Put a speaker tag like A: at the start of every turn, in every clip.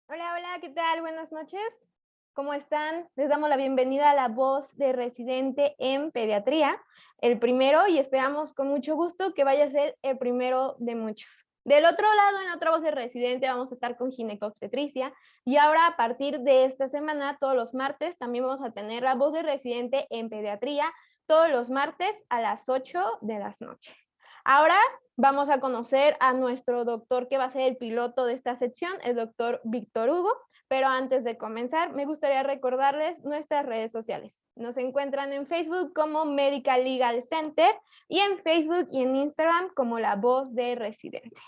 A: Hola, hola, ¿qué tal? Buenas noches. ¿Cómo están? Les damos la bienvenida a la voz de residente en pediatría, el primero, y esperamos con mucho gusto que vaya a ser el primero de muchos. Del otro lado, en otra voz de residente, vamos a estar con ginecobstetricia, y ahora a partir de esta semana, todos los martes, también vamos a tener la voz de residente en pediatría, todos los martes a las 8 de la noche. Ahora vamos a conocer a nuestro doctor que va a ser el piloto de esta sección, el doctor Víctor Hugo. Pero antes de comenzar, me gustaría recordarles nuestras redes sociales. Nos encuentran en Facebook como Medical Legal Center y en Facebook y en Instagram como La Voz de Residente.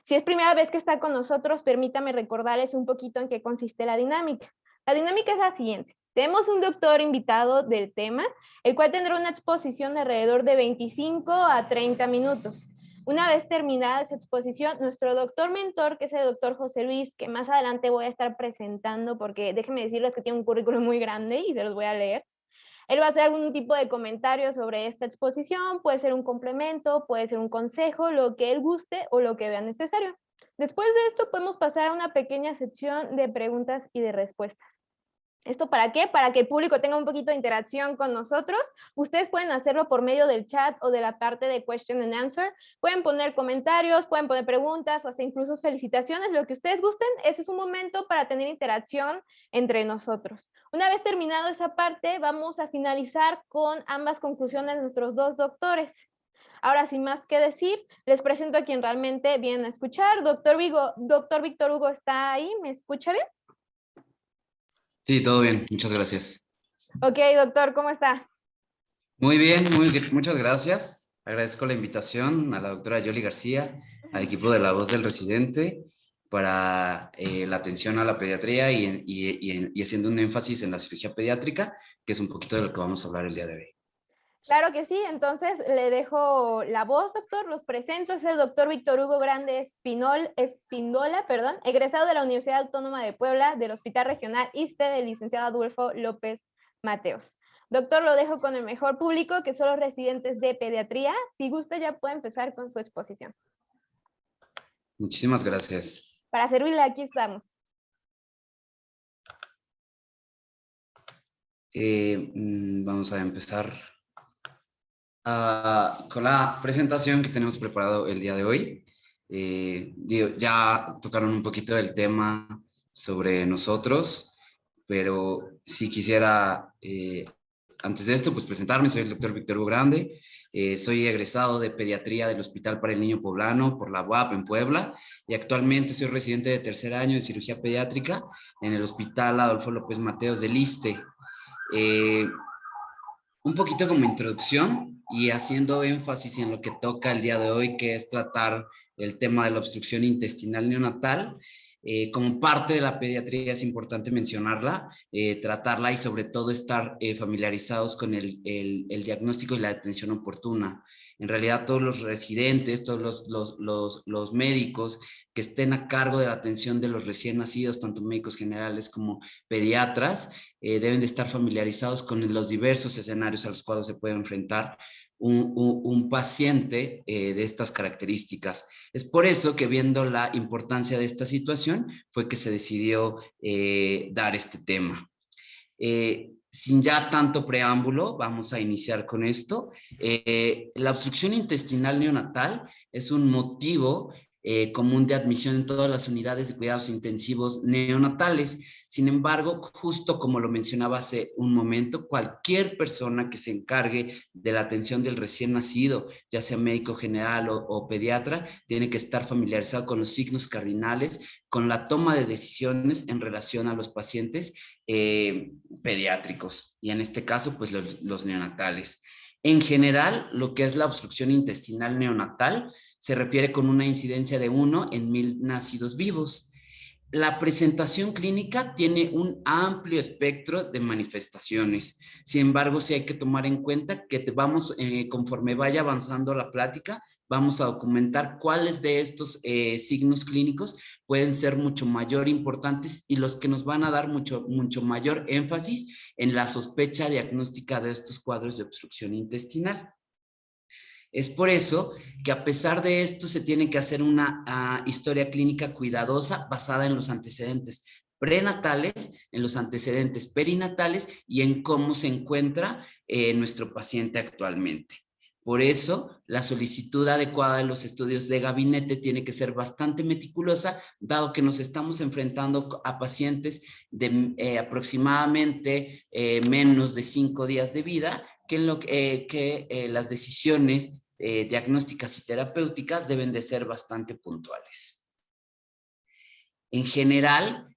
A: Si es primera vez que está con nosotros, permítame recordarles un poquito en qué consiste la dinámica. La dinámica es la siguiente. Tenemos un doctor invitado del tema, el cual tendrá una exposición de alrededor de 25 a 30 minutos. Una vez terminada esa exposición, nuestro doctor mentor, que es el doctor José Luis, que más adelante voy a estar presentando, porque déjenme decirles que tiene un currículum muy grande y se los voy a leer. Él va a hacer algún tipo de comentario sobre esta exposición, puede ser un complemento, puede ser un consejo, lo que él guste o lo que vea necesario. Después de esto podemos pasar a una pequeña sección de preguntas y de respuestas. ¿Esto para qué? Para que el público tenga un poquito de interacción con nosotros. Ustedes pueden hacerlo por medio del chat o de la parte de question and answer. Pueden poner comentarios, pueden poner preguntas o hasta incluso felicitaciones, lo que ustedes gusten. Ese es un momento para tener interacción entre nosotros. Una vez terminado esa parte, vamos a finalizar con ambas conclusiones de nuestros dos doctores. Ahora, sin más que decir, les presento a quien realmente vienen a escuchar. Doctor Víctor Hugo, ¿está ahí? ¿Me escucha bien?
B: Sí, todo bien, muchas gracias.
A: Ok, doctor, ¿cómo está?
B: Muy bien, muchas gracias. Agradezco la invitación a la doctora Yoli García, al equipo de La Voz del Residente, para la atención a la pediatría y haciendo un énfasis en la cirugía pediátrica, que es un poquito de lo que vamos a hablar el día de hoy.
A: Claro que sí, entonces le dejo la voz, doctor. Los presento, es el doctor Víctor Hugo Grande Espíndola, egresado de la Universidad Autónoma de Puebla, del Hospital Regional ISSSTE, del licenciado Adolfo López Mateos. Doctor, lo dejo con el mejor público, que son los residentes de pediatría. Si gusta, ya puede empezar con su exposición.
B: Muchísimas gracias.
A: Para servirle, aquí estamos.
B: Vamos a empezar con la presentación que tenemos preparado el día de hoy. Ya tocaron un poquito del tema sobre nosotros, pero si quisiera, antes de esto, pues presentarme. Soy el doctor Víctor Hugo Grande, soy egresado de pediatría del Hospital para el Niño Poblano por la UAP en Puebla, y actualmente soy residente de tercer año de cirugía pediátrica en el Hospital Adolfo López Mateos del ISSSTE. Un poquito como introducción y haciendo énfasis en lo que toca el día de hoy, que es tratar el tema de la obstrucción intestinal neonatal. Como parte de la pediatría es importante mencionarla, tratarla y sobre todo estar familiarizados con el diagnóstico y la atención oportuna. En realidad todos los residentes, todos los médicos que estén a cargo de la atención de los recién nacidos, tanto médicos generales como pediatras, deben de estar familiarizados con los diversos escenarios a los cuales se puede enfrentar un paciente de estas características. Es por eso que, viendo la importancia de esta situación, fue que se decidió dar este tema. Sin ya tanto preámbulo, vamos a iniciar con esto. La obstrucción intestinal neonatal es un motivo común de admisión en todas las unidades de cuidados intensivos neonatales. Sin embargo, justo como lo mencionaba hace un momento, cualquier persona que se encargue de la atención del recién nacido, ya sea médico general o pediatra, tiene que estar familiarizado con los signos cardinales, con la toma de decisiones en relación a los pacientes pediátricos, y en este caso, pues los neonatales. En general, lo que es la obstrucción intestinal neonatal se refiere con una incidencia de 1 en 1000 nacidos vivos. La presentación clínica tiene un amplio espectro de manifestaciones. Sin embargo, sí hay que tomar en cuenta que conforme vaya avanzando la plática, vamos a documentar cuáles de estos signos clínicos pueden ser mucho mayor importantes y los que nos van a dar mucho mayor énfasis en la sospecha diagnóstica de estos cuadros de obstrucción intestinal. Es por eso que a pesar de esto se tiene que hacer una historia clínica cuidadosa basada en los antecedentes prenatales, en los antecedentes perinatales y en cómo se encuentra nuestro paciente actualmente. Por eso, la solicitud adecuada de los estudios de gabinete tiene que ser bastante meticulosa, dado que nos estamos enfrentando a pacientes de aproximadamente menos de 5 días de vida, que las decisiones diagnósticas y terapéuticas deben de ser bastante puntuales. En general,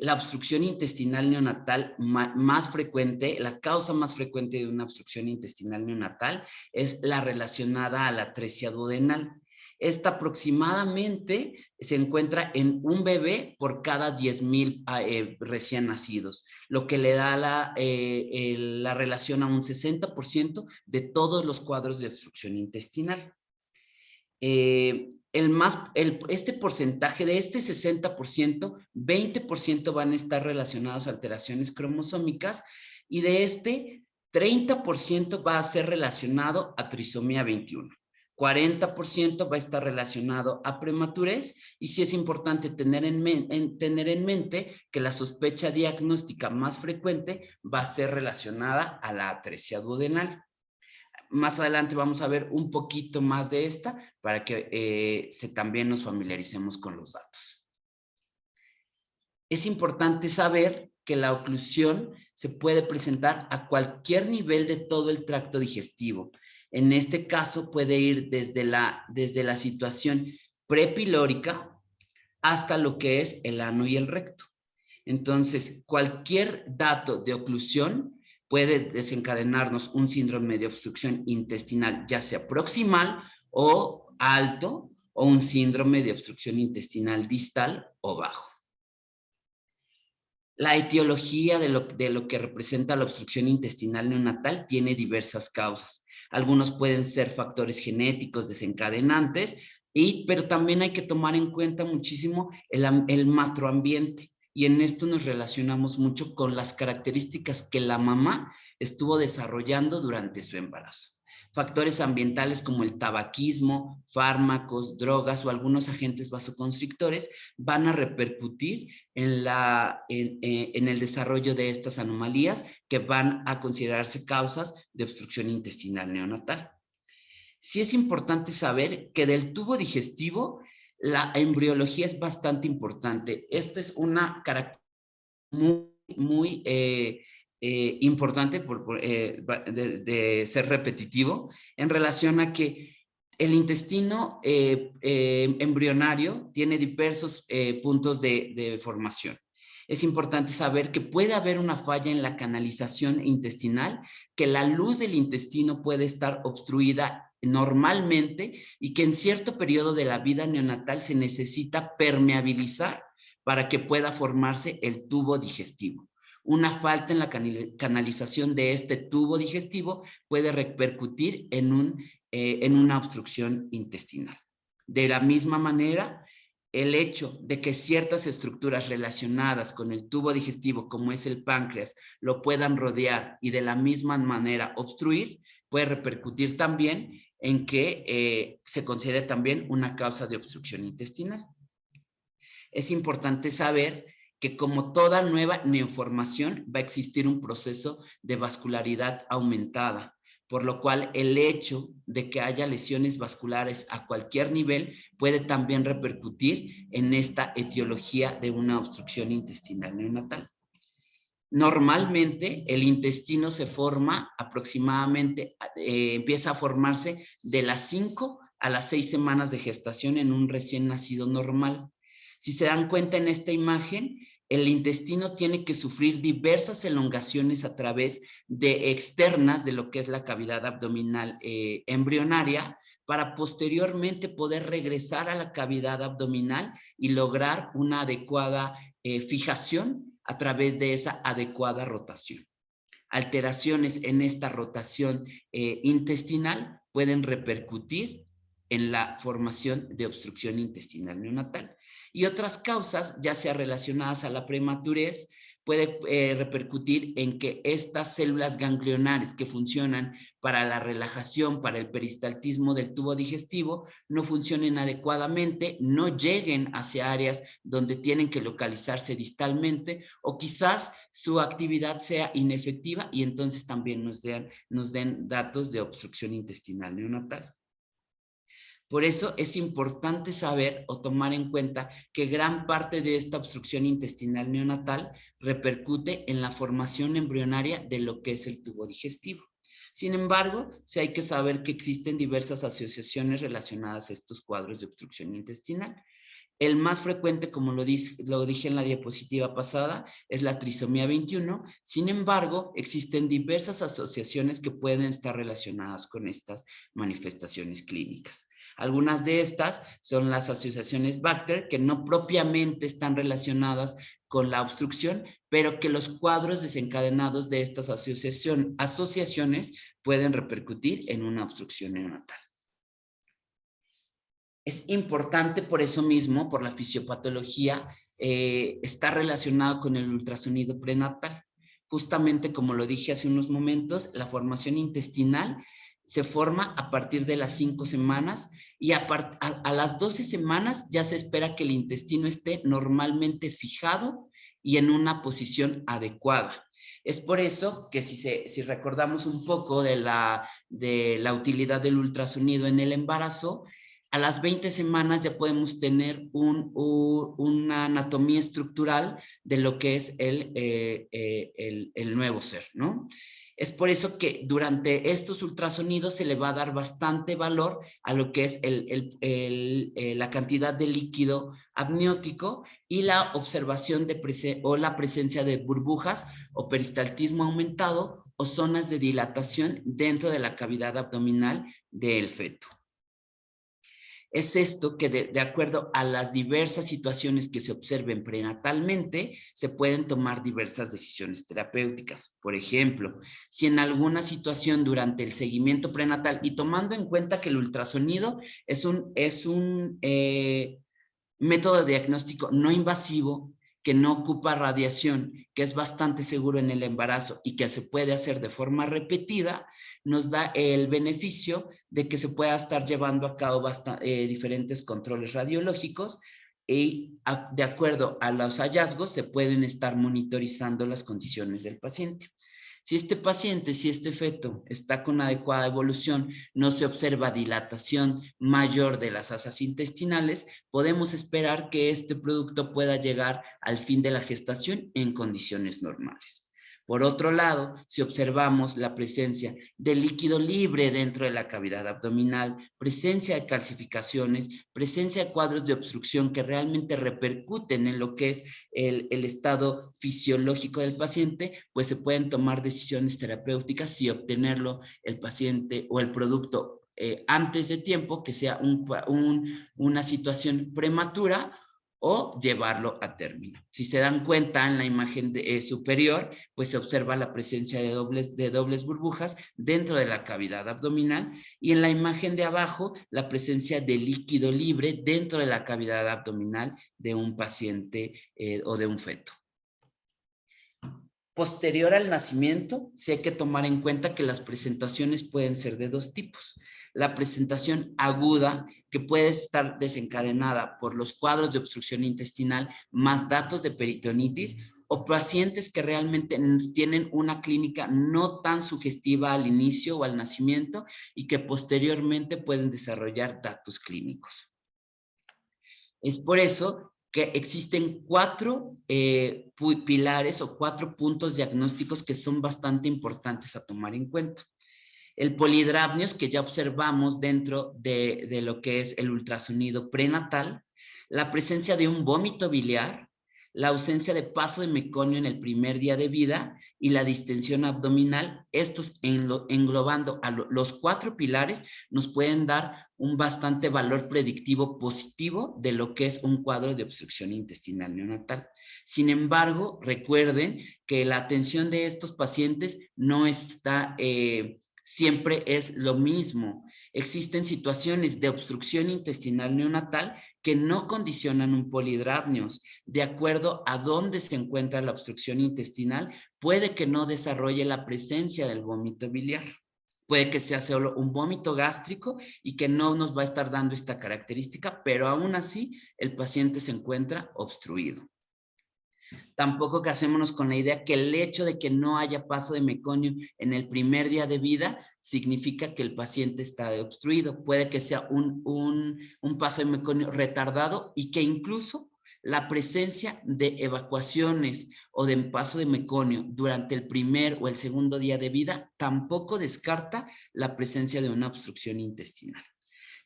B: la obstrucción intestinal neonatal más frecuente, la causa más frecuente de una obstrucción intestinal neonatal es la relacionada a la atresia duodenal. Esta aproximadamente se encuentra en un bebé por cada 10,000 recién nacidos, lo que le da la relación a un 60% de todos los cuadros de obstrucción intestinal. Este porcentaje de este 60%, 20% van a estar relacionados a alteraciones cromosómicas y de este 30% va a ser relacionado a trisomía 21. 40% va a estar relacionado a prematurez y sí es importante tener en mente que la sospecha diagnóstica más frecuente va a ser relacionada a la atresia duodenal. Más adelante vamos a ver un poquito más de esta para que también nos familiaricemos con los datos. Es importante saber que la oclusión se puede presentar a cualquier nivel de todo el tracto digestivo. En este caso puede ir desde la situación prepilórica hasta lo que es el ano y el recto. Entonces, cualquier dato de oclusión puede desencadenarnos un síndrome de obstrucción intestinal, ya sea proximal o alto, o un síndrome de obstrucción intestinal distal o bajo. La etiología de lo que representa la obstrucción intestinal neonatal tiene diversas causas. Algunos pueden ser factores genéticos desencadenantes, pero también hay que tomar en cuenta muchísimo el macroambiente. Y en esto nos relacionamos mucho con las características que la mamá estuvo desarrollando durante su embarazo. Factores ambientales como el tabaquismo, fármacos, drogas o algunos agentes vasoconstrictores van a repercutir en el desarrollo de estas anomalías que van a considerarse causas de obstrucción intestinal neonatal. Sí es importante saber que del tubo digestivo la embriología es bastante importante. Esta es una característica muy importante de ser repetitivo en relación a que el intestino embrionario tiene diversos puntos de formación. Es importante saber que puede haber una falla en la canalización intestinal, que la luz del intestino puede estar obstruida normalmente y que en cierto periodo de la vida neonatal se necesita permeabilizar para que pueda formarse el tubo digestivo. Una falta en la canalización de este tubo digestivo puede repercutir en una obstrucción intestinal. De la misma manera, el hecho de que ciertas estructuras relacionadas con el tubo digestivo, como es el páncreas, lo puedan rodear y de la misma manera obstruir, puede repercutir también en que se considere también una causa de obstrucción intestinal. Es importante saber que como toda nueva neoformación va a existir un proceso de vascularidad aumentada, por lo cual el hecho de que haya lesiones vasculares a cualquier nivel puede también repercutir en esta etiología de una obstrucción intestinal neonatal. Normalmente el intestino se forma aproximadamente, empieza a formarse de las 5 a las 6 semanas de gestación en un recién nacido normal. Si se dan cuenta en esta imagen, el intestino tiene que sufrir diversas elongaciones a través de externas de lo que es la cavidad abdominal embrionaria para posteriormente poder regresar a la cavidad abdominal y lograr una adecuada fijación a través de esa adecuada rotación. Alteraciones en esta rotación intestinal pueden repercutir en la formación de obstrucción intestinal neonatal. Y otras causas, ya sea relacionadas a la prematurez, puede repercutir en que estas células ganglionares que funcionan para la relajación, para el peristaltismo del tubo digestivo, no funcionen adecuadamente, no lleguen hacia áreas donde tienen que localizarse distalmente, o quizás su actividad sea inefectiva y entonces también nos den datos de obstrucción intestinal neonatal. Por eso es importante saber o tomar en cuenta que gran parte de esta obstrucción intestinal neonatal repercute en la formación embrionaria de lo que es el tubo digestivo. Sin embargo, sí hay que saber que existen diversas asociaciones relacionadas a estos cuadros de obstrucción intestinal. El más frecuente, como lo dije en la diapositiva pasada, es la trisomía 21. Sin embargo, existen diversas asociaciones que pueden estar relacionadas con estas manifestaciones clínicas. Algunas de estas son las asociaciones Bacter, que no propiamente están relacionadas con la obstrucción, pero que los cuadros desencadenados de estas asociaciones pueden repercutir en una obstrucción neonatal. Es importante por eso mismo, por la fisiopatología, está relacionado con el ultrasonido prenatal. Justamente como lo dije hace unos momentos, la formación intestinal se forma a partir de las 5 semanas y a las 12 semanas ya se espera que el intestino esté normalmente fijado y en una posición adecuada. Es por eso que si recordamos un poco de la utilidad del ultrasonido en el embarazo, a las 20 semanas ya podemos tener una anatomía estructural de lo que es el nuevo ser, ¿no? Es por eso que durante estos ultrasonidos se le va a dar bastante valor a lo que es la cantidad de líquido amniótico y la observación o la presencia de burbujas o peristaltismo aumentado o zonas de dilatación dentro de la cavidad abdominal del feto. Es esto que de acuerdo a las diversas situaciones que se observen prenatalmente, se pueden tomar diversas decisiones terapéuticas. Por ejemplo, si en alguna situación durante el seguimiento prenatal, y tomando en cuenta que el ultrasonido es un método de diagnóstico no invasivo, que no ocupa radiación, que es bastante seguro en el embarazo y que se puede hacer de forma repetida, nos da el beneficio de que se pueda estar llevando a cabo diferentes controles radiológicos y de acuerdo a los hallazgos se pueden estar monitorizando las condiciones del paciente. Si este feto está con adecuada evolución, no se observa dilatación mayor de las asas intestinales, podemos esperar que este producto pueda llegar al fin de la gestación en condiciones normales. Por otro lado, si observamos la presencia de líquido libre dentro de la cavidad abdominal, presencia de calcificaciones, presencia de cuadros de obstrucción que realmente repercuten en lo que es el estado fisiológico del paciente, pues se pueden tomar decisiones terapéuticas y obtenerlo el paciente o el producto antes de tiempo, que sea una situación prematura, o llevarlo a término. Si se dan cuenta en la imagen superior, pues se observa la presencia de dobles burbujas dentro de la cavidad abdominal y en la imagen de abajo la presencia de líquido libre dentro de la cavidad abdominal de un paciente o de un feto. Posterior al nacimiento, sí hay que tomar en cuenta que las presentaciones pueden ser de dos tipos. La presentación aguda, que puede estar desencadenada por los cuadros de obstrucción intestinal más datos de peritonitis, o pacientes que realmente tienen una clínica no tan sugestiva al inicio o al nacimiento y que posteriormente pueden desarrollar datos clínicos. Es por eso que existen 4 pilares o 4 puntos diagnósticos que son bastante importantes a tomar en cuenta. El polihidrapnios, que ya observamos dentro de lo que es el ultrasonido prenatal, la presencia de un vómito biliar, la ausencia de paso de meconio en el primer día de vida y la distensión abdominal. Estos englobando a los 4 pilares nos pueden dar un bastante valor predictivo positivo de lo que es un cuadro de obstrucción intestinal neonatal. Sin embargo, recuerden que la atención de estos pacientes no está siempre es lo mismo. Existen situaciones de obstrucción intestinal neonatal que no condicionan un polihidrapnios. De acuerdo a dónde se encuentra la obstrucción intestinal, puede que no desarrolle la presencia del vómito biliar. Puede que sea solo un vómito gástrico y que no nos va a estar dando esta característica, pero aún así el paciente se encuentra obstruido. Tampoco casémonos con la idea que el hecho de que no haya paso de meconio en el primer día de vida significa que el paciente está obstruido. Puede que sea un paso de meconio retardado y que incluso la presencia de evacuaciones o de paso de meconio durante el primer o el segundo día de vida tampoco descarta la presencia de una obstrucción intestinal.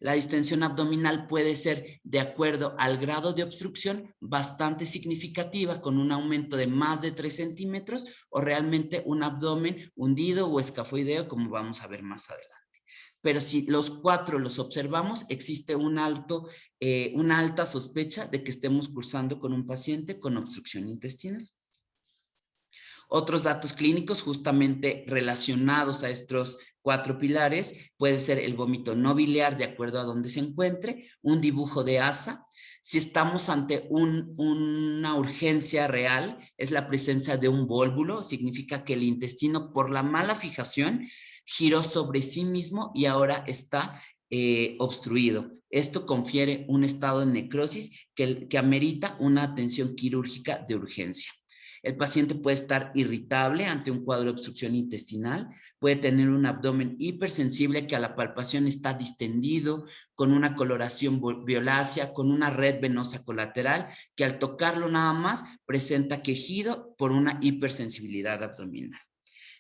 B: La distensión abdominal puede ser, de acuerdo al grado de obstrucción, bastante significativa, con un aumento de más de 3 centímetros o realmente un abdomen hundido o escafoideo, como vamos a ver más adelante. Pero si los 4 los observamos, existe una alta sospecha de que estemos cursando con un paciente con obstrucción intestinal. Otros datos clínicos justamente relacionados a estos 4 pilares puede ser el vómito no biliar de acuerdo a donde se encuentre, un dibujo de asa. Si estamos ante una urgencia real, es la presencia de un vólvulo, significa que el intestino por la mala fijación giró sobre sí mismo y ahora está obstruido. Esto confiere un estado de necrosis que amerita una atención quirúrgica de urgencia. El paciente puede estar irritable ante un cuadro de obstrucción intestinal, puede tener un abdomen hipersensible que a la palpación está distendido, con una coloración violácea, con una red venosa colateral, que al tocarlo nada más presenta quejido por una hipersensibilidad abdominal.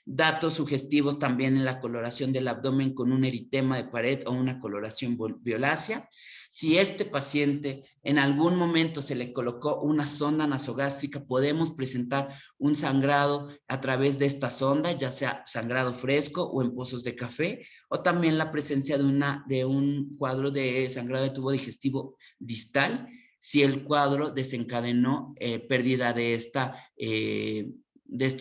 B: Datos sugestivos también en la coloración del abdomen con un eritema de pared o una coloración violácea. Si este paciente en algún momento se le colocó una sonda nasogástrica, podemos presentar un sangrado a través de esta sonda, ya sea sangrado fresco o en pozos de café, o también la presencia de un cuadro de sangrado de tubo digestivo distal, si el cuadro desencadenó pérdida de estos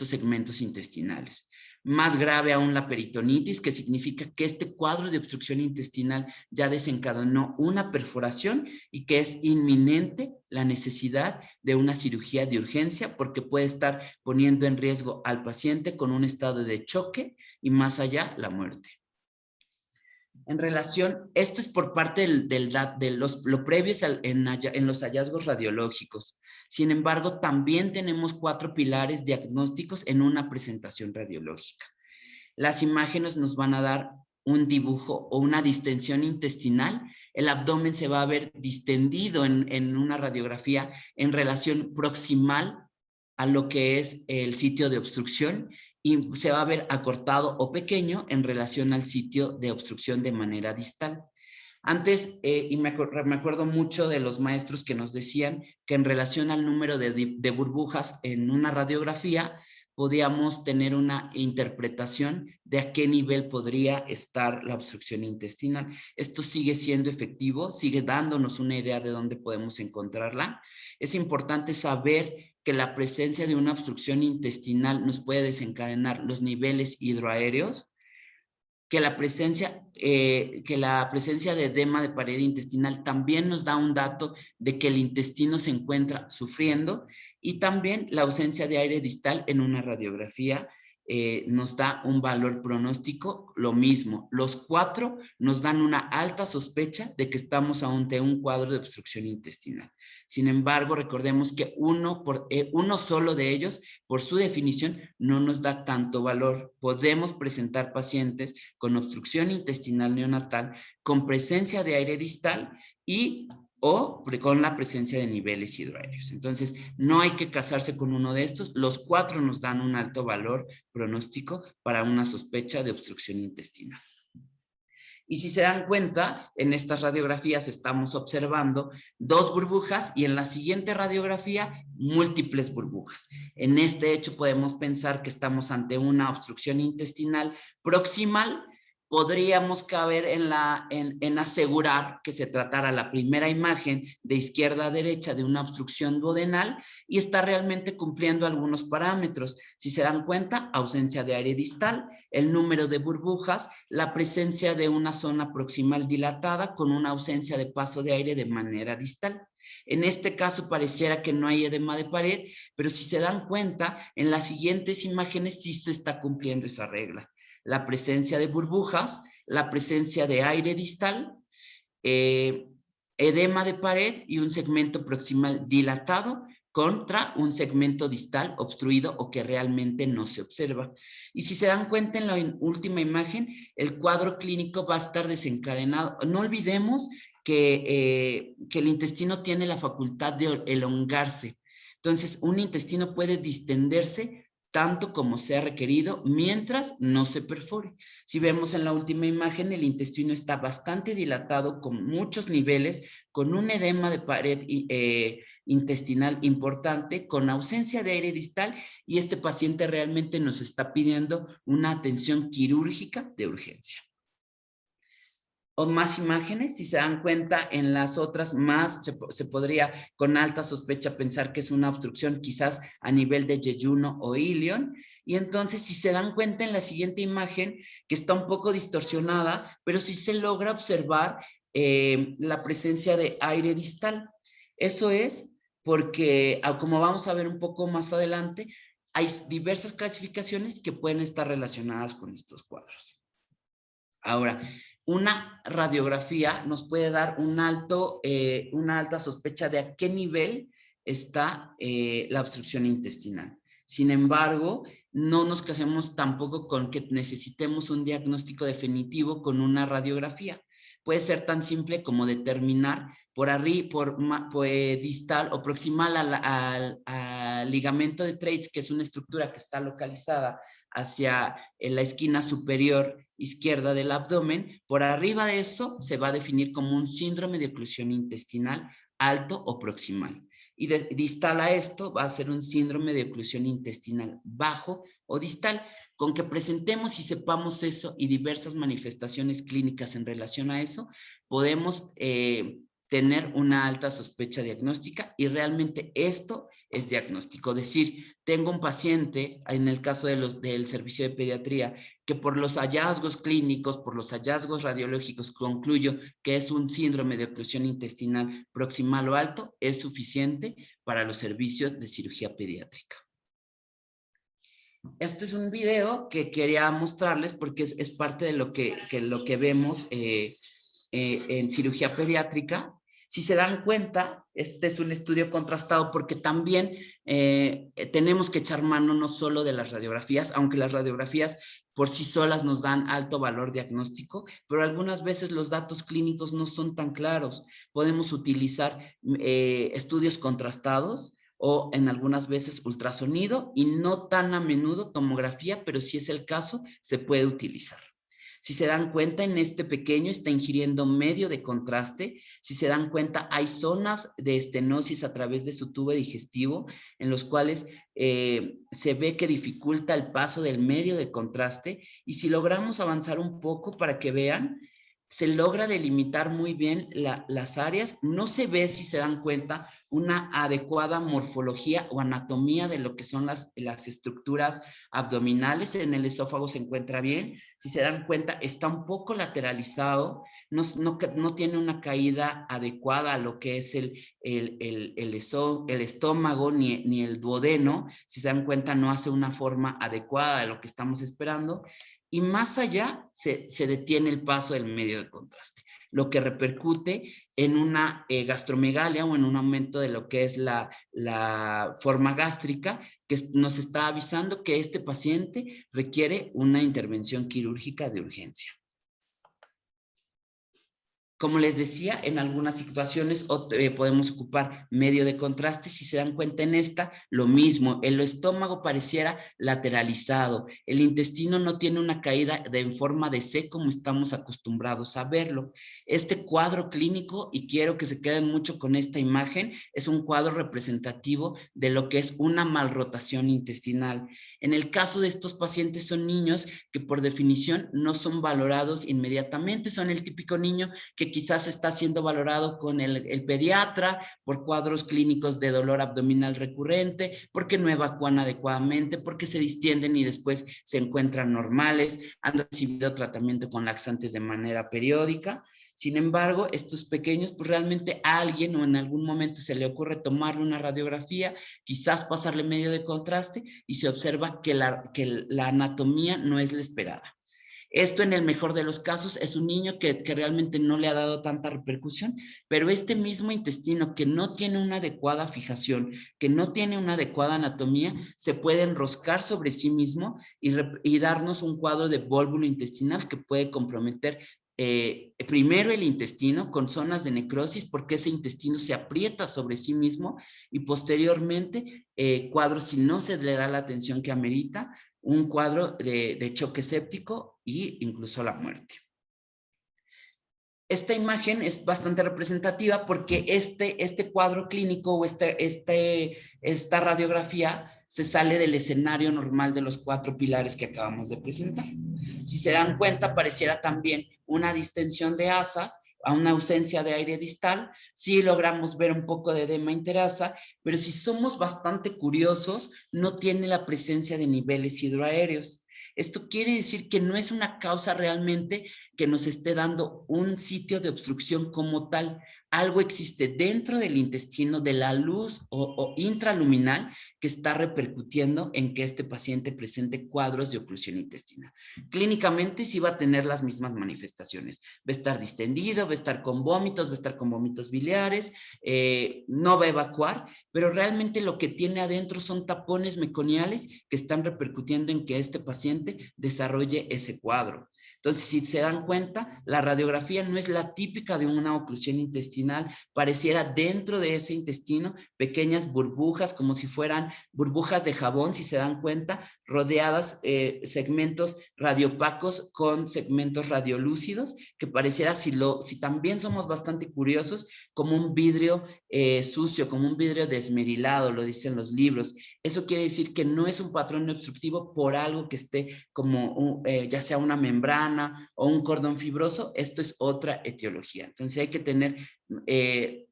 B: segmentos intestinales. Más grave aún la peritonitis, que significa que este cuadro de obstrucción intestinal ya desencadenó una perforación y que es inminente la necesidad de una cirugía de urgencia porque puede estar poniendo en riesgo al paciente con un estado de choque y más allá la muerte. En relación, esto es por parte de lo previo en los hallazgos radiológicos. Sin embargo, también tenemos 4 pilares diagnósticos en una presentación radiológica. Las imágenes nos van a dar un dibujo o una distensión intestinal. El abdomen se va a ver distendido en una radiografía en relación proximal a lo que es el sitio de obstrucción y se va a ver acortado o pequeño en relación al sitio de obstrucción de manera distal. Antes, y me acuerdo mucho de los maestros que nos decían que en relación al número de burbujas en una radiografía, podíamos tener una interpretación de a qué nivel podría estar la obstrucción intestinal. Esto sigue siendo efectivo, sigue dándonos una idea de dónde podemos encontrarla. Es importante saber que la presencia de una obstrucción intestinal nos puede desencadenar los niveles hidroaéreos, que la presencia de edema de pared intestinal también nos da un dato de que el intestino se encuentra sufriendo y también la ausencia de aire distal en una radiografía nos da un valor pronóstico, lo mismo. Los 4 nos dan una alta sospecha de que estamos ante un cuadro de obstrucción intestinal. Sin embargo, recordemos que uno solo de ellos, por su definición, no nos da tanto valor. Podemos presentar pacientes con obstrucción intestinal neonatal, con presencia de aire distal o con la presencia de niveles hidroaéreos. Entonces, no hay que casarse con uno de estos. Los 4 nos dan un alto valor pronóstico para una sospecha de obstrucción intestinal. Y si se dan cuenta, en estas radiografías estamos observando 2 burbujas y en la siguiente radiografía múltiples burbujas. En este hecho podemos pensar que estamos ante una obstrucción intestinal proximal podríamos caber en asegurar que se tratara la primera imagen de izquierda a derecha de una obstrucción duodenal y está realmente cumpliendo algunos parámetros. Si se dan cuenta, ausencia de aire distal, el número de burbujas, la presencia de una zona proximal dilatada con una ausencia de paso de aire de manera distal. En este caso pareciera que no hay edema de pared, pero si se dan cuenta, en las siguientes imágenes sí se está cumpliendo esa regla. La presencia de burbujas, la presencia de aire distal, edema de pared y un segmento proximal dilatado contra un segmento distal obstruido o que realmente no se observa. Y si se dan cuenta en la última imagen, el cuadro clínico va a estar desencadenado. No olvidemos que el intestino tiene la facultad de elongarse. Entonces, un intestino puede distenderse tanto como sea requerido mientras no se perfore. Si vemos en la última imagen, el intestino está bastante dilatado con muchos niveles, con un edema de pared intestinal importante, con ausencia de aire distal y este paciente realmente nos está pidiendo una atención quirúrgica de urgencia. O más imágenes, si se dan cuenta en las otras más, se podría con alta sospecha pensar que es una obstrucción quizás a nivel de yeyuno o ilion, y entonces si se dan cuenta en la siguiente imagen que está un poco distorsionada, pero sí se logra observar la presencia de aire distal. Eso es porque, como vamos a ver un poco más adelante, hay diversas clasificaciones que pueden estar relacionadas con estos cuadros. Ahora, una radiografía nos puede dar una alta sospecha de a qué nivel está la obstrucción intestinal. Sin embargo, no nos casemos tampoco con que necesitemos un diagnóstico definitivo con una radiografía. Puede ser tan simple como determinar por arriba, distal o proximal al ligamento de Treitz, que es una estructura que está localizada hacia la esquina superior izquierda del abdomen. Por arriba de eso se va a definir como un síndrome de oclusión intestinal alto o proximal. Y distal a esto va a ser un síndrome de oclusión intestinal bajo o distal. Con que presentemos y sepamos eso y diversas manifestaciones clínicas en relación a eso, podemos tener una alta sospecha diagnóstica y realmente esto es diagnóstico. Es decir, tengo un paciente, en el caso del servicio de pediatría, que por los hallazgos clínicos, por los hallazgos radiológicos, concluyo que es un síndrome de oclusión intestinal proximal o alto, es suficiente para los servicios de cirugía pediátrica. Este es un video que quería mostrarles porque es parte de lo que vemos en cirugía pediátrica. Si se dan cuenta, este es un estudio contrastado porque también tenemos que echar mano no solo de las radiografías, aunque las radiografías por sí solas nos dan alto valor diagnóstico, pero algunas veces los datos clínicos no son tan claros. Podemos utilizar estudios contrastados o en algunas veces ultrasonido y no tan a menudo tomografía, pero si es el caso, se puede utilizar. Si se dan cuenta, en este pequeño está ingiriendo medio de contraste. Si se dan cuenta, hay zonas de estenosis a través de su tubo digestivo en los cuales se ve que dificulta el paso del medio de contraste. Y si logramos avanzar un poco para que vean, se logra delimitar muy bien las áreas. No se ve, si se dan cuenta, una adecuada morfología o anatomía de lo que son las estructuras abdominales. En el esófago se encuentra bien. Si se dan cuenta, está un poco lateralizado, no tiene una caída adecuada a lo que es el estómago ni el duodeno. Si se dan cuenta, no hace una forma adecuada de lo que estamos esperando. Y más allá se detiene el paso del medio de contraste, lo que repercute en una gastromegalia o en un aumento de lo que es la forma gástrica, que nos está avisando que este paciente requiere una intervención quirúrgica de urgencia. Como les decía, en algunas situaciones podemos ocupar medio de contraste. Si se dan cuenta en esta, lo mismo. El estómago pareciera lateralizado. El intestino no tiene una caída en forma de C como estamos acostumbrados a verlo. Este cuadro clínico, y quiero que se queden mucho con esta imagen, es un cuadro representativo de lo que es una malrotación intestinal. En el caso de estos pacientes son niños que por definición no son valorados inmediatamente. Son el típico niño que quizás está siendo valorado con el pediatra por cuadros clínicos de dolor abdominal recurrente, porque no evacúan adecuadamente, porque se distienden y después se encuentran normales, han recibido tratamiento con laxantes de manera periódica. Sin embargo, estos pequeños, pues realmente a alguien o en algún momento se le ocurre tomarle una radiografía, quizás pasarle medio de contraste y se observa que la anatomía no es la esperada. Esto en el mejor de los casos es un niño que realmente no le ha dado tanta repercusión, pero este mismo intestino que no tiene una adecuada fijación, que no tiene una adecuada anatomía, se puede enroscar sobre sí mismo y darnos un cuadro de vólvulo intestinal que puede comprometer primero el intestino con zonas de necrosis porque ese intestino se aprieta sobre sí mismo y posteriormente cuadros si no se le da la atención que amerita, un cuadro de choque séptico e incluso la muerte. Esta imagen es bastante representativa porque este cuadro clínico o esta radiografía se sale del escenario normal de los 4 pilares que acabamos de presentar. Si se dan cuenta, pareciera también una distensión de asas, a una ausencia de aire distal. Sí logramos ver un poco de edema interasa, pero si somos bastante curiosos, no tiene la presencia de niveles hidroaéreos. Esto quiere decir que no es una causa realmente que nos esté dando un sitio de obstrucción como tal. Algo existe dentro del intestino, de la luz o intraluminal, que está repercutiendo en que este paciente presente cuadros de oclusión intestinal. Clínicamente sí va a tener las mismas manifestaciones. Va a estar distendido, va a estar con vómitos, va a estar con vómitos biliares, no va a evacuar, pero realmente lo que tiene adentro son tapones meconiales que están repercutiendo en que este paciente desarrolle ese cuadro. Entonces, si se dan cuenta, la radiografía no es la típica de una oclusión intestinal, pareciera dentro de ese intestino pequeñas burbujas, como si fueran burbujas de jabón, si se dan cuenta, rodeadas segmentos radiopacos con segmentos radiolúcidos, que pareciera, si también somos bastante curiosos, como un vidrio sucio, como un vidrio desmerilado, lo dicen los libros. Eso quiere decir que no es un patrón obstructivo por algo que esté como ya sea una membrana o un cordón fibroso. Esto es otra etiología. Entonces hay que tener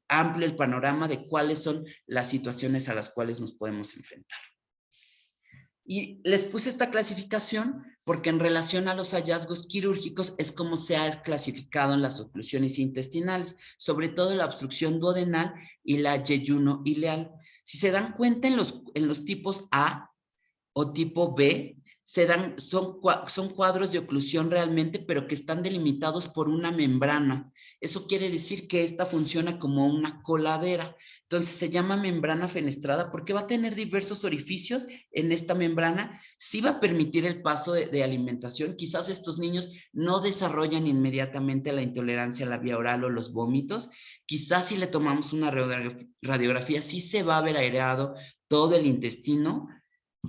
B: amplio el panorama de cuáles son las situaciones a las cuales nos podemos enfrentar. Y les puse esta clasificación porque en relación a los hallazgos quirúrgicos es como se ha clasificado en las oclusiones intestinales, sobre todo la obstrucción duodenal y la yeyuno ileal. Si se dan cuenta en los tipos A o tipo B, son cuadros de oclusión realmente, pero que están delimitados por una membrana. Eso quiere decir que esta funciona como una coladera. Entonces se llama membrana fenestrada porque va a tener diversos orificios en esta membrana. Sí va a permitir el paso de alimentación. Quizás estos niños no desarrollan inmediatamente la intolerancia a la vía oral o los vómitos. Quizás si le tomamos una radiografía, sí se va a ver aireado todo el intestino,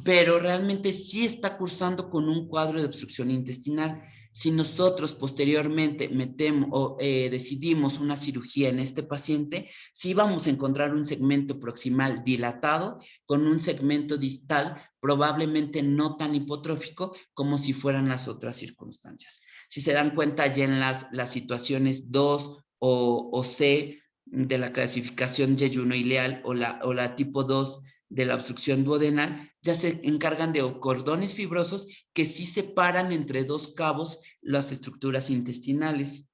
B: pero realmente sí está cursando con un cuadro de obstrucción intestinal. Si nosotros posteriormente decidimos una cirugía en este paciente, sí vamos a encontrar un segmento proximal dilatado con un segmento distal probablemente no tan hipotrófico como si fueran las otras circunstancias. Si se dan cuenta ya en las situaciones 2 o C de la clasificación yeyuno-ileal o la tipo 2 de la obstrucción duodenal, ya se encargan de cordones fibrosos que sí separan entre 2 cabos las estructuras intestinales.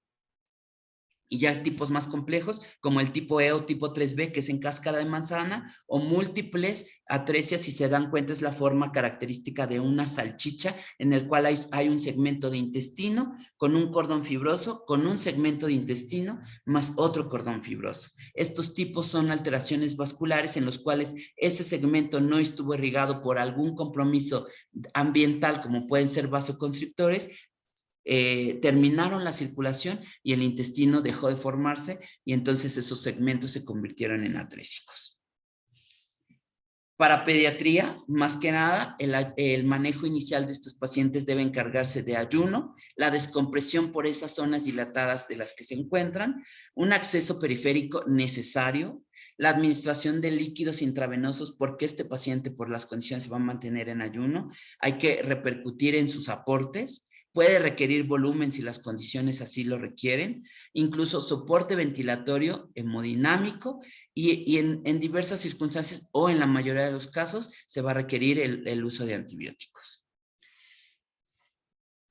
B: Y ya tipos más complejos, como el tipo E o tipo 3B, que es en cáscara de manzana, o múltiples atresias, si se dan cuenta, es la forma característica de una salchicha, en el cual hay un segmento de intestino con un cordón fibroso, con un segmento de intestino, más otro cordón fibroso. Estos tipos son alteraciones vasculares en los cuales ese segmento no estuvo irrigado por algún compromiso ambiental, como pueden ser vasoconstrictores, terminaron la circulación y el intestino dejó de formarse y entonces esos segmentos se convirtieron en atrésicos. Para pediatría, más que nada, el manejo inicial de estos pacientes debe encargarse de ayuno, la descompresión por esas zonas dilatadas de las que se encuentran, un acceso periférico necesario, la administración de líquidos intravenosos porque este paciente por las condiciones se va a mantener en ayuno, hay que repercutir en sus aportes, puede requerir volumen si las condiciones así lo requieren, incluso soporte ventilatorio hemodinámico y en diversas circunstancias o en la mayoría de los casos se va a requerir el uso de antibióticos.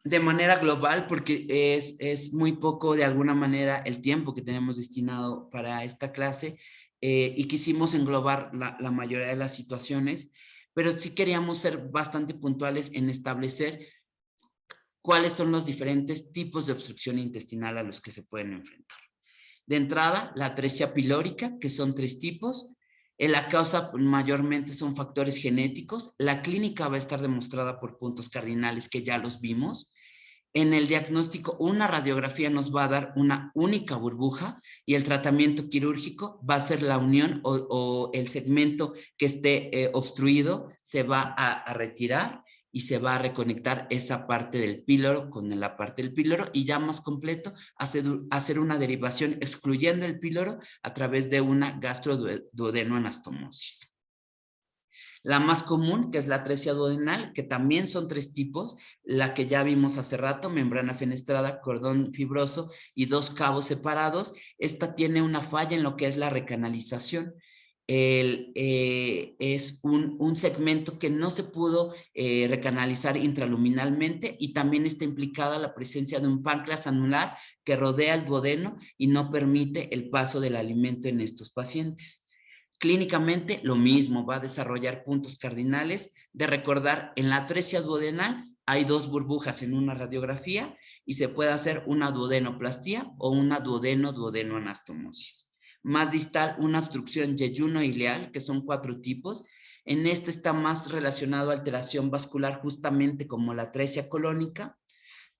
B: De manera global, porque es muy poco de alguna manera el tiempo que tenemos destinado para esta clase y quisimos englobar la mayoría de las situaciones, pero sí queríamos ser bastante puntuales en establecer cuáles son los diferentes tipos de obstrucción intestinal a los que se pueden enfrentar. De entrada, la atresia pilórica, que son 3 tipos. La causa mayormente son factores genéticos. La clínica va a estar demostrada por puntos cardinales que ya los vimos. En el diagnóstico, una radiografía nos va a dar una única burbuja y el tratamiento quirúrgico va a ser la unión o el segmento que esté obstruido se va a retirar y se va a reconectar esa parte del píloro con la parte del píloro y ya más completo hacer una derivación excluyendo el píloro a través de una gastroduodenoanastomosis. La más común, que es la atresia duodenal, que también son 3 tipos, la que ya vimos hace rato, membrana fenestrada, cordón fibroso y 2 cabos separados. Esta tiene una falla en lo que es la recanalización. Es un segmento que no se pudo recanalizar intraluminalmente y también está implicada la presencia de un páncreas anular que rodea el duodeno y no permite el paso del alimento en estos pacientes. Clínicamente, lo mismo, va a desarrollar puntos cardinales de recordar en la atresia duodenal hay 2 burbujas en una radiografía y se puede hacer una duodenoplastía o una duodenoanastomosis. Más distal, una obstrucción yeyuno-ileal, que son 4 tipos. En este está más relacionado a alteración vascular justamente como la atresia colónica.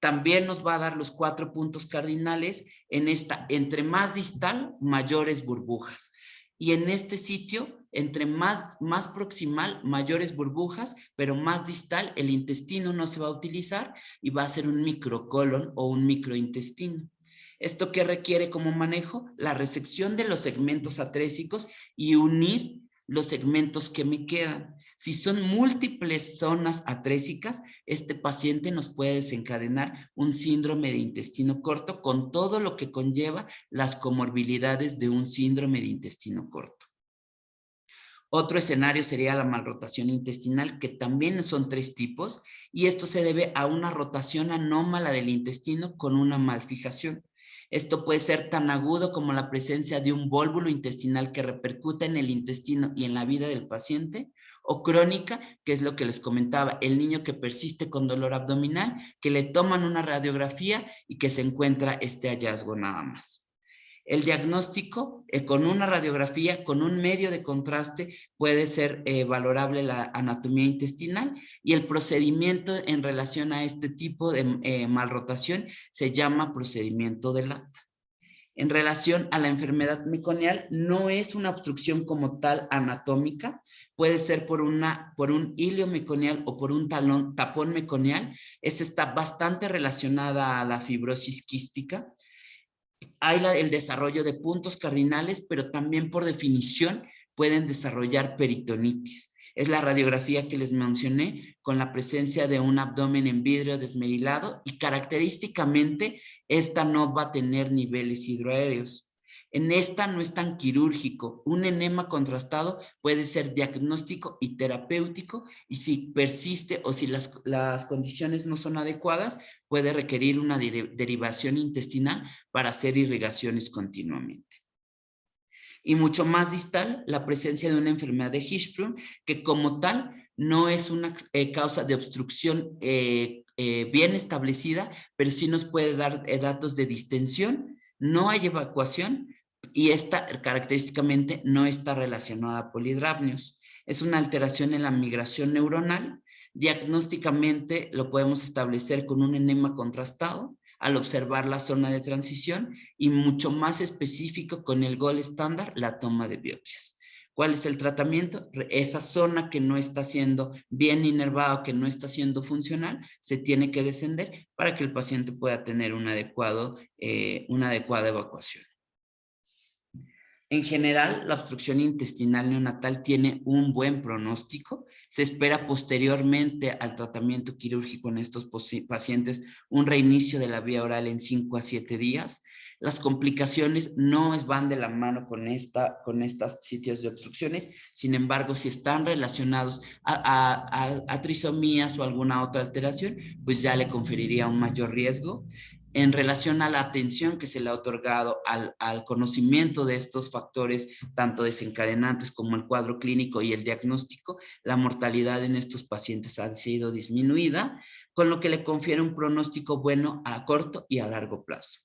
B: También nos va a dar los 4 puntos cardinales en esta, entre más distal, mayores burbujas. Y en este sitio, entre más proximal, mayores burbujas, pero más distal, el intestino no se va a utilizar y va a ser un microcolon o un microintestino. ¿Esto qué requiere como manejo? La resección de los segmentos atrésicos y unir los segmentos que me quedan. Si son múltiples zonas atrésicas, este paciente nos puede desencadenar un síndrome de intestino corto con todo lo que conlleva las comorbilidades de un síndrome de intestino corto. Otro escenario sería la malrotación intestinal, que también son 3 tipos, y esto se debe a una rotación anómala del intestino con una malfijación. Esto puede ser tan agudo como la presencia de un vólvulo intestinal que repercute en el intestino y en la vida del paciente, o crónica, que es lo que les comentaba, el niño que persiste con dolor abdominal, que le toman una radiografía y que se encuentra este hallazgo nada más. El diagnóstico con una radiografía, con un medio de contraste, puede ser valorable la anatomía intestinal y el procedimiento en relación a este tipo de malrotación se llama procedimiento de Latta. En relación a la enfermedad meconial, no es una obstrucción como tal anatómica, puede ser por un hilio meconial o por un tapón meconial. Esta está bastante relacionada a la fibrosis quística. Hay el desarrollo de puntos cardinales, pero también por definición pueden desarrollar peritonitis. Es la radiografía que les mencioné con la presencia de un abdomen en vidrio desmerilado y característicamente esta no va a tener niveles hidroaéreos. En esta no es tan quirúrgico. Un enema contrastado puede ser diagnóstico y terapéutico y si persiste o si las condiciones no son adecuadas, puede requerir una derivación intestinal para hacer irrigaciones continuamente. Y mucho más distal, la presencia de una enfermedad de Hirschsprung, que como tal no es una causa de obstrucción bien establecida, pero sí nos puede dar datos de distensión, no hay evacuación y esta característicamente no está relacionada a polidrapnios. Es una alteración en la migración neuronal, Diagnósticamente lo podemos establecer con un enema contrastado al observar la zona de transición y mucho más específico con el gold estándar, la toma de biopsias. ¿Cuál es el tratamiento? Esa zona que no está siendo bien inervada o que no está siendo funcional, se tiene que descender para que el paciente pueda tener una adecuada evacuación. En general, la obstrucción intestinal neonatal tiene un buen pronóstico. Se espera posteriormente al tratamiento quirúrgico en estos pacientes un reinicio de la vía oral en 5 a 7 días. Las complicaciones no van de la mano con estos sitios de obstrucciones, sin embargo, si están relacionados a trisomías o alguna otra alteración, pues ya le conferiría un mayor riesgo. En relación a la atención que se le ha otorgado al conocimiento de estos factores, tanto desencadenantes como el cuadro clínico y el diagnóstico, la mortalidad en estos pacientes ha sido disminuida, con lo que le confiere un pronóstico bueno a corto y a largo plazo.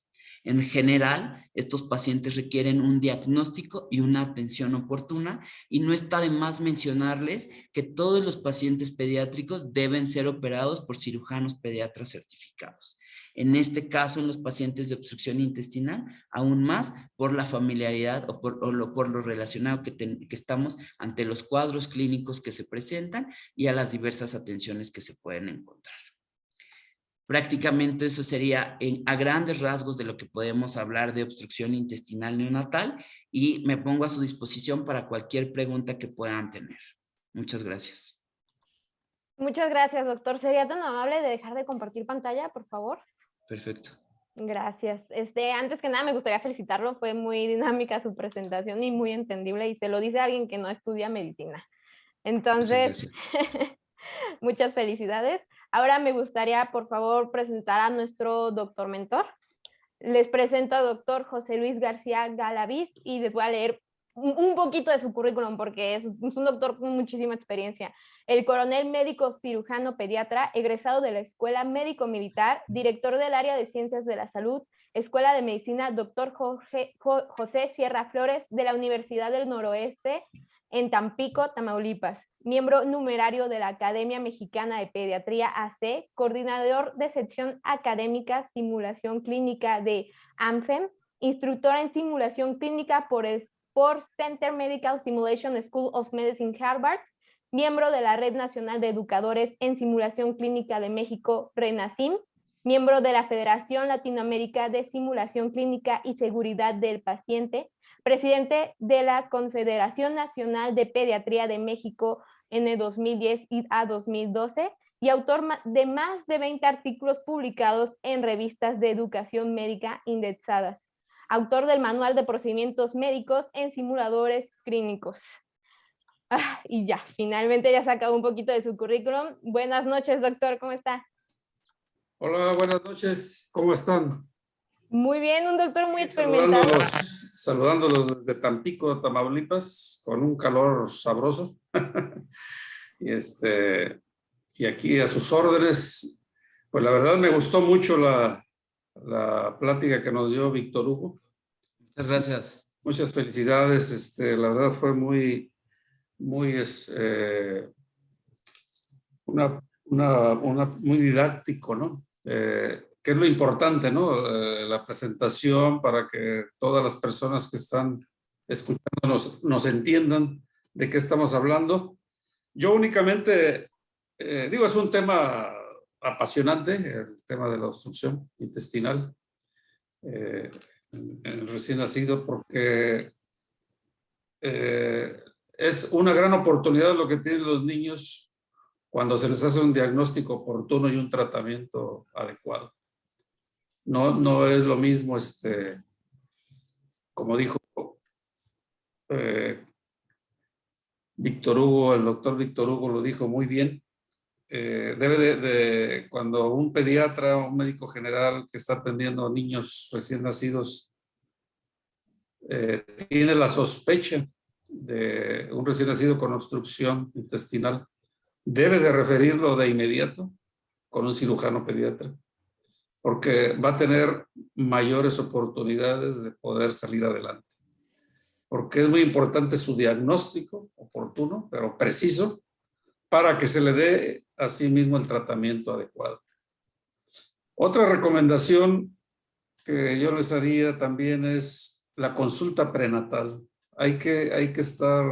B: En general, estos pacientes requieren un diagnóstico y una atención oportuna, y no está de más mencionarles que todos los pacientes pediátricos deben ser operados por cirujanos pediatras certificados. En este caso, en los pacientes de obstrucción intestinal, aún más por la familiaridad o por lo relacionado que estamos ante los cuadros clínicos que se presentan y a las diversas atenciones que se pueden encontrar. Prácticamente eso sería a grandes rasgos de lo que podemos hablar de obstrucción intestinal neonatal, y me pongo a su disposición para cualquier pregunta que puedan tener. Muchas gracias.
A: Muchas gracias, doctor. ¿Sería tan amable de dejar de compartir pantalla, por favor?
B: Perfecto.
A: Gracias. Antes que nada me gustaría felicitarlo, fue muy dinámica su presentación y muy entendible, y se lo dice alguien que no estudia medicina. Entonces, muchas felicidades. Ahora me gustaría, por favor, presentar a nuestro doctor mentor. Les presento al doctor José Luis García Galaviz y les voy a leer un poquito de su currículum porque es un doctor con muchísima experiencia. El coronel médico cirujano pediatra, egresado de la Escuela Médico Militar, director del área de Ciencias de la Salud, Escuela de Medicina, doctor José Sierra Flores, de la Universidad del Noroeste, en Tampico, Tamaulipas, miembro numerario de la Academia Mexicana de Pediatría AC, coordinador de sección académica simulación clínica de AMFEM, instructora en simulación clínica por Center Medical Simulation School of Medicine Harvard, miembro de la Red Nacional de Educadores en Simulación Clínica de México, RENASIM, miembro de la Federación Latinoamérica de Simulación Clínica y Seguridad del Paciente, presidente de la Confederación Nacional de Pediatría de México en el 2010 a 2012 y autor de más de 20 artículos publicados en revistas de educación médica indexadas. Autor del Manual de Procedimientos Médicos en Simuladores Clínicos. Y ya, finalmente ya sacado un poquito de su currículum. Buenas noches, doctor, ¿cómo está?
C: Hola, buenas noches, ¿cómo están?
A: Muy bien, un doctor muy experimentado.
C: Saludándolos desde Tampico, Tamaulipas, con un calor sabroso. y aquí a sus órdenes. Pues la verdad me gustó mucho la plática que nos dio Víctor Hugo.
B: Muchas gracias.
C: Muchas felicidades. La verdad fue muy muy didáctico, ¿no? Que es lo importante, ¿no? La presentación para que todas las personas que están escuchándonos nos entiendan de qué estamos hablando. Yo únicamente, es un tema apasionante, el tema de la obstrucción intestinal en el recién nacido, porque es una gran oportunidad lo que tienen los niños cuando se les hace un diagnóstico oportuno y un tratamiento adecuado. No es lo mismo, como dijo Víctor Hugo, el doctor Víctor Hugo lo dijo muy bien, cuando un pediatra o un médico general que está atendiendo a niños recién nacidos tiene la sospecha de un recién nacido con obstrucción intestinal, debe de referirlo de inmediato con un cirujano pediatra, porque va a tener mayores oportunidades de poder salir adelante. Porque es muy importante su diagnóstico oportuno, pero preciso, para que se le dé asimismo el tratamiento adecuado. Otra recomendación que yo les haría también es la consulta prenatal. Hay que estar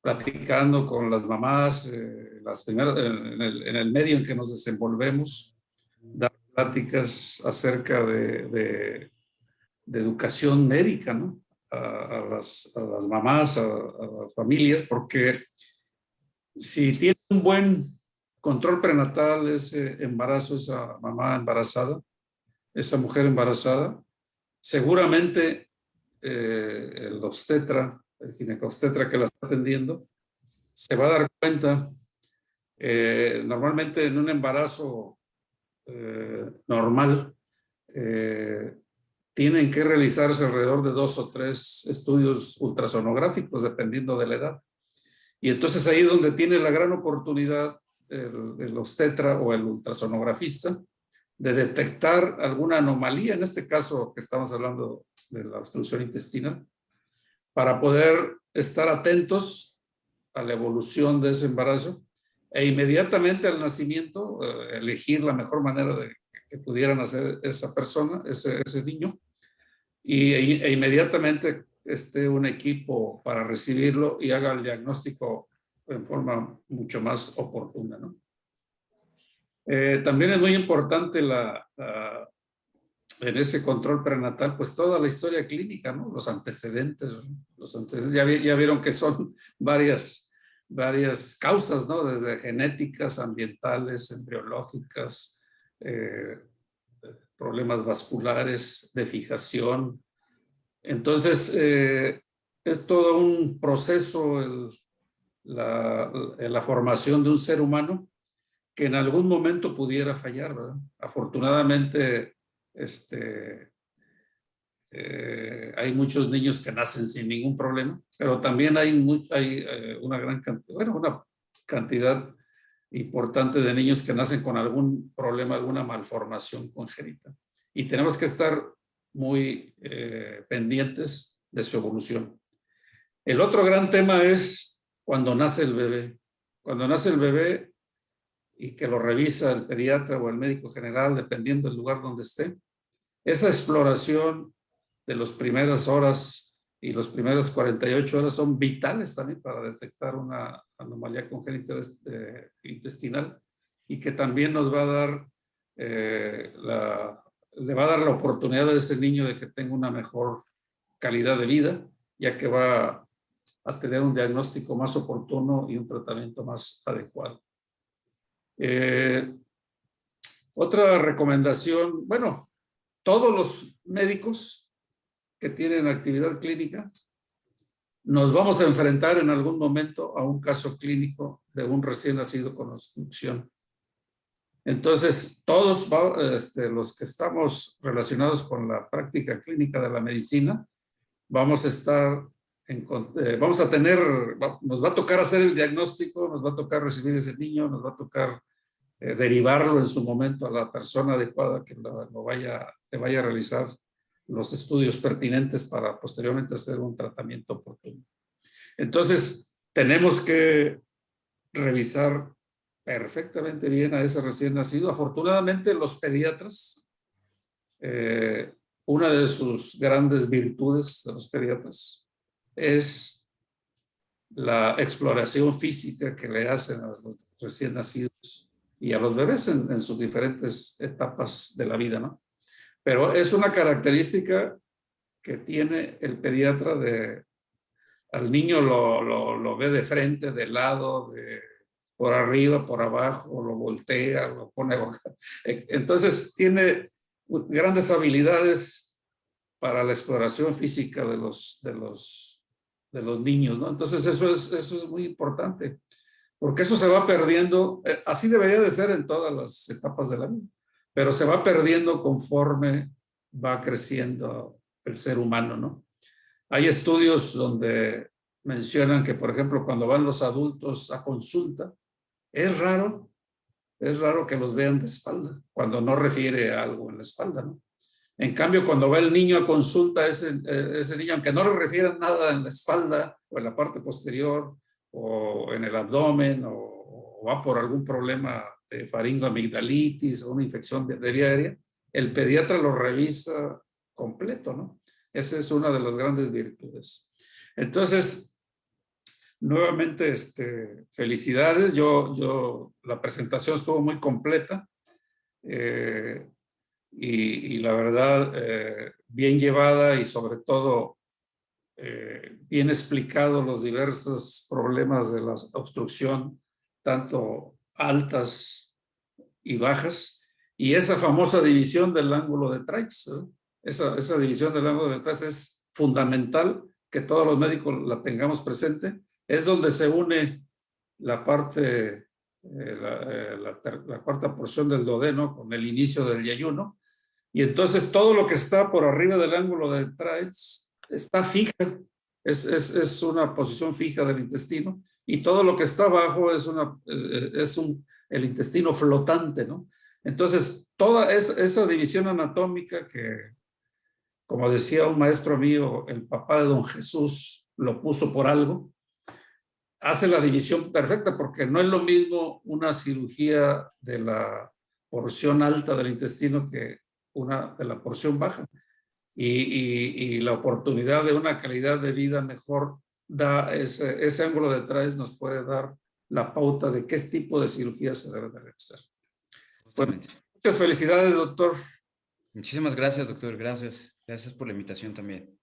C: platicando con las mamás, en el medio en que nos desenvolvemos, dar pláticas acerca de educación médica, ¿no? A las mamás, a las familias, porque si tiene un buen control prenatal, ese embarazo, esa mamá embarazada, esa mujer embarazada, seguramente el obstetra, el ginecobstetra que la está atendiendo, se va a dar cuenta, normalmente en un embarazo normal, tienen que realizarse alrededor de 2 o 3 estudios ultrasonográficos, dependiendo de la edad. Y entonces ahí es donde tiene la gran oportunidad el obstetra o el ultrasonografista de detectar alguna anomalía, en este caso que estamos hablando de la obstrucción intestinal, para poder estar atentos a la evolución de ese embarazo e inmediatamente al nacimiento elegir la mejor manera de que pudieran hacer esa persona, ese niño, e inmediatamente esté un equipo para recibirlo y haga el diagnóstico en forma mucho más oportuna, ¿no? También es muy importante en ese control prenatal, pues toda la historia clínica, ¿no? Los antecedentes. Ya vieron que son varias causas, ¿no? Desde genéticas, ambientales, embriológicas, problemas vasculares, de fijación. Entonces, es todo un proceso la formación de un ser humano que en algún momento pudiera fallar, ¿verdad? Afortunadamente, hay muchos niños que nacen sin ningún problema, pero también hay una gran cantidad, bueno, una cantidad importante de niños que nacen con algún problema, alguna malformación congénita. Y tenemos que estar muy pendientes de su evolución. El otro gran tema es cuando nace el bebé. Cuando nace el bebé y que lo revisa el pediatra o el médico general, dependiendo del lugar donde esté, esa exploración de las primeras horas y las primeras 48 horas son vitales también para detectar una anomalía congénita intestinal y que también nos va a dar le va a dar la oportunidad a ese niño de que tenga una mejor calidad de vida, ya que va a tener un diagnóstico más oportuno y un tratamiento más adecuado. Otra recomendación, bueno, todos los médicos que tienen actividad clínica nos vamos a enfrentar en algún momento a un caso clínico de un recién nacido con obstrucción. Entonces, todos los que estamos relacionados con la práctica clínica de la medicina, vamos a estar, nos va a tocar hacer el diagnóstico, nos va a tocar recibir ese niño, nos va a tocar derivarlo en su momento a la persona adecuada que le vaya a realizar los estudios pertinentes para posteriormente hacer un tratamiento oportuno. Entonces, tenemos que revisar perfectamente bien a ese recién nacido. Afortunadamente, los pediatras, una de sus grandes virtudes de los pediatras es la exploración física que le hacen a los recién nacidos y a los bebés en sus diferentes etapas de la vida, ¿no? Pero es una característica que tiene el pediatra al niño lo ve de frente, de lado, por arriba, por abajo, lo voltea, lo pone boca. Entonces tiene grandes habilidades para la exploración física de los niños, ¿no? Entonces eso es muy importante, porque eso se va perdiendo, así debería de ser en todas las etapas de la vida, pero se va perdiendo conforme va creciendo el ser humano, ¿no? Hay estudios donde mencionan que, por ejemplo, cuando van los adultos a consulta, es raro que los vean de espalda, cuando no refiere a algo en la espalda, ¿no? En cambio, cuando va el niño a consulta, ese niño, aunque no le refieran nada en la espalda o en la parte posterior o en el abdomen o o va por algún problema de faringoamigdalitis o una infección de vía aérea, el pediatra lo revisa completo, ¿no? Esa es una de las grandes virtudes. Entonces, nuevamente, felicidades. La presentación estuvo muy completa y la verdad, bien llevada y sobre todo bien explicado los diversos problemas de la obstrucción, tanto altas y bajas, y esa famosa división del ángulo de Traix, ¿eh? Esa división del ángulo de Traix es fundamental que todos los médicos la tengamos presente. Es donde se une la parte, la cuarta porción del duodeno con el inicio del yeyuno, y entonces todo lo que está por arriba del ángulo de Traix está fija, es una posición fija del intestino, y todo lo que está abajo es el intestino flotante, ¿no? Entonces, toda esa división anatómica que, como decía un maestro mío, el papá de don Jesús lo puso por algo, hace la división perfecta, porque no es lo mismo una cirugía de la porción alta del intestino que una de la porción baja. Y la oportunidad de una calidad de vida mejor da ese ángulo de Traix nos puede dar la pauta de qué tipo de cirugía se debe de realizar. Bueno, muchas felicidades, doctor.
B: Muchísimas gracias, doctor. Gracias. Gracias por la invitación también.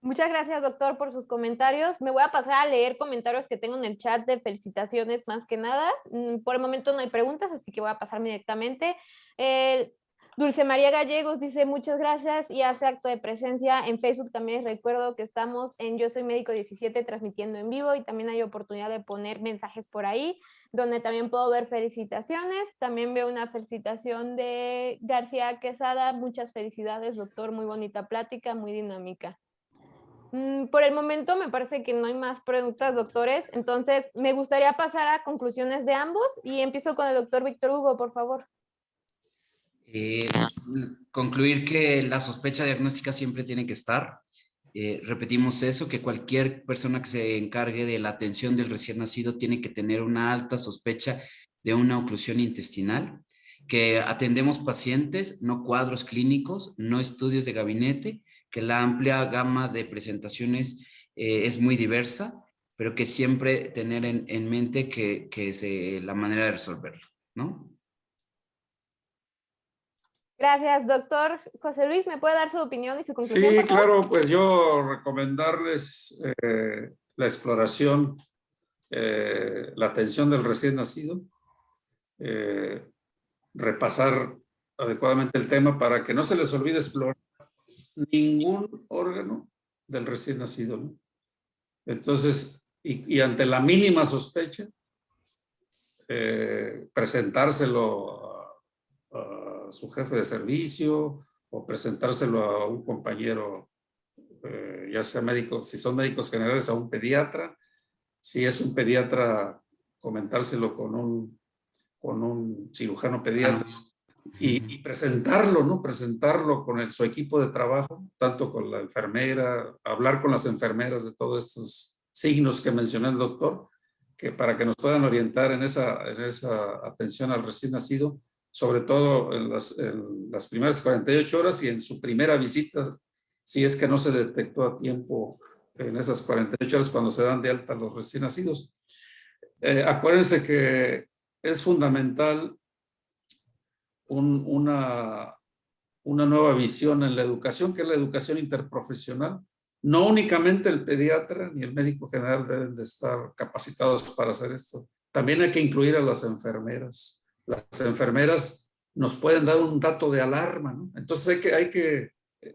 A: Muchas gracias, doctor, por sus comentarios. Me voy a pasar a leer comentarios que tengo en el chat de felicitaciones más que nada. Por el momento no hay preguntas, así que voy a pasarme directamente. Dulce María Gallegos dice muchas gracias y hace acto de presencia. En Facebook también les recuerdo que estamos en Yo Soy Médico 17 transmitiendo en vivo, y también hay oportunidad de poner mensajes por ahí, donde también puedo ver felicitaciones. También veo una felicitación de García Quesada. Muchas felicidades, doctor. Muy bonita plática, muy dinámica. Por el momento me parece que no hay más preguntas, doctores. Entonces me gustaría pasar a conclusiones de ambos y empiezo con el doctor Víctor Hugo, por favor.
B: Concluir que la sospecha diagnóstica siempre tiene que estar. Repetimos eso, que cualquier persona que se encargue de la atención del recién nacido tiene que tener una alta sospecha de una oclusión intestinal, que atendemos pacientes, no cuadros clínicos, no estudios de gabinete, que la amplia gama de presentaciones es muy diversa, pero que siempre tener en mente que es la manera de resolverlo, ¿no?
C: Gracias, doctor. José Luis, ¿me puede dar su opinión y su conclusión? Sí, claro, pues yo recomendarles la exploración, la atención del recién nacido, repasar adecuadamente el tema para que no se les olvide explorar ningún órgano del recién nacido, ¿no? Entonces, y ante la mínima sospecha, presentárselo a su jefe de servicio o presentárselo a un compañero, ya sea médico, si son médicos generales, a un pediatra. Si es un pediatra, comentárselo con un cirujano pediatra. Y presentarlo, ¿no? Presentarlo con su equipo de trabajo, tanto con la enfermera, hablar con las enfermeras de todos estos signos que mencionó el doctor, que para que nos puedan orientar en esa atención al recién nacido, sobre todo en las primeras 48 horas y en su primera visita, si es que no se detectó a tiempo en esas 48 horas cuando se dan de alta los recién nacidos. Acuérdense que es fundamental una nueva visión en la educación, que es la educación interprofesional. No únicamente el pediatra ni el médico general deben de estar capacitados para hacer esto. También hay que incluir a las enfermeras. Las enfermeras nos pueden dar un dato de alarma, ¿no? Entonces hay que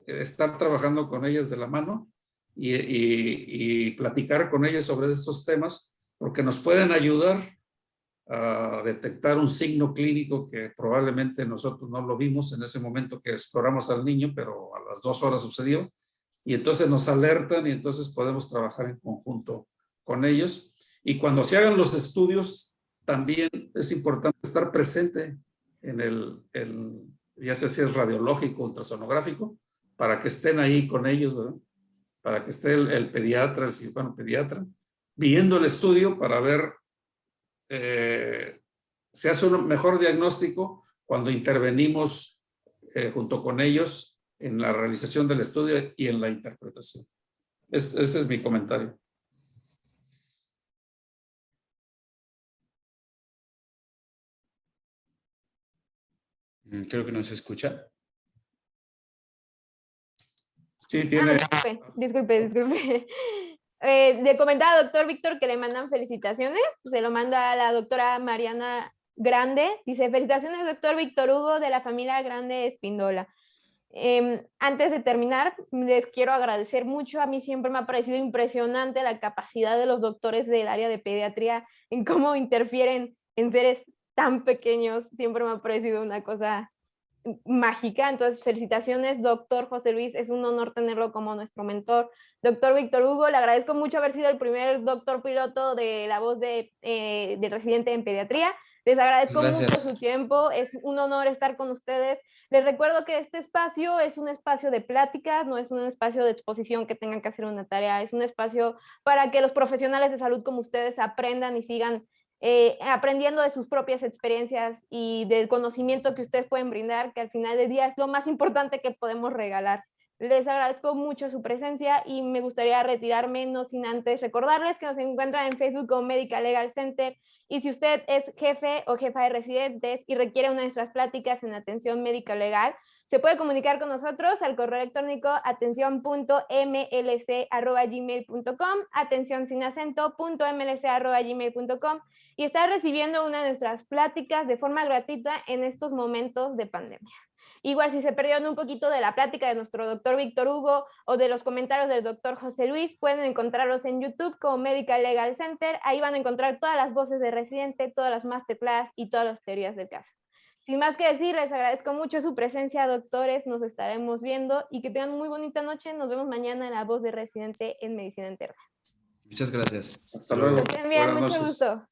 C: estar trabajando con ellas de la mano y platicar con ellas sobre estos temas, porque nos pueden ayudar a detectar un signo clínico que probablemente nosotros no lo vimos en ese momento que exploramos al niño, pero a las 2 horas sucedió, y entonces nos alertan y entonces podemos trabajar en conjunto con ellos. Y cuando se hagan los estudios, también es importante estar presente en ya sea si es radiológico o ultrasonográfico, para que estén ahí con ellos, ¿verdad? Para que esté el pediatra, el cirujano pediatra, viendo el estudio para ver se hace un mejor diagnóstico cuando intervenimos junto con ellos en la realización del estudio y en la interpretación. Ese es mi comentario.
B: Creo que no se escucha.
C: Sí, tiene...
A: Disculpe. Le comentaba al doctor Víctor que le mandan felicitaciones. Se lo manda a la doctora Mariana Grande. Dice, felicitaciones, doctor Víctor Hugo, de la familia Grande Espíndola. Antes de terminar, les quiero agradecer mucho. A mí siempre me ha parecido impresionante la capacidad de los doctores del área de pediatría en cómo interfieren en seres tan pequeños. Siempre me ha parecido una cosa mágica. Entonces, felicitaciones, doctor José Luis. Es un honor tenerlo como nuestro mentor. Doctor Víctor Hugo, le agradezco mucho haber sido el primer doctor piloto de La Voz de Residente en Pediatría. Les agradezco mucho su tiempo. Es un honor estar con ustedes. Les recuerdo que este espacio es un espacio de pláticas, no es un espacio de exposición que tengan que hacer una tarea, es un espacio para que los profesionales de salud como ustedes aprendan y sigan aprendiendo de sus propias experiencias y del conocimiento que ustedes pueden brindar, que al final del día es lo más importante que podemos regalar. Les agradezco mucho su presencia y me gustaría retirarme, no sin antes recordarles que nos encuentran en Facebook como Medical Legal Center, y si usted es jefe o jefa de residentes y requiere una de nuestras pláticas en atención médica legal, se puede comunicar con nosotros al correo electrónico atención.mlc@gmail.com, atención sin acento.mlc@gmail.com, y está recibiendo una de nuestras pláticas de forma gratuita en estos momentos de pandemia. Igual si se perdieron un poquito de la plática de nuestro doctor Víctor Hugo o de los comentarios del doctor José Luis, pueden encontrarlos en YouTube como Medical Legal Center. Ahí van a encontrar todas las voces de residente, todas las masterclass y todas las teorías del caso. Sin más que decir, les agradezco mucho su presencia, doctores. Nos estaremos viendo y que tengan muy bonita noche. Nos vemos mañana en La Voz de Residente en Medicina Interna.
B: Muchas gracias.
C: Hasta luego.
A: Que estén bien, mucho gusto.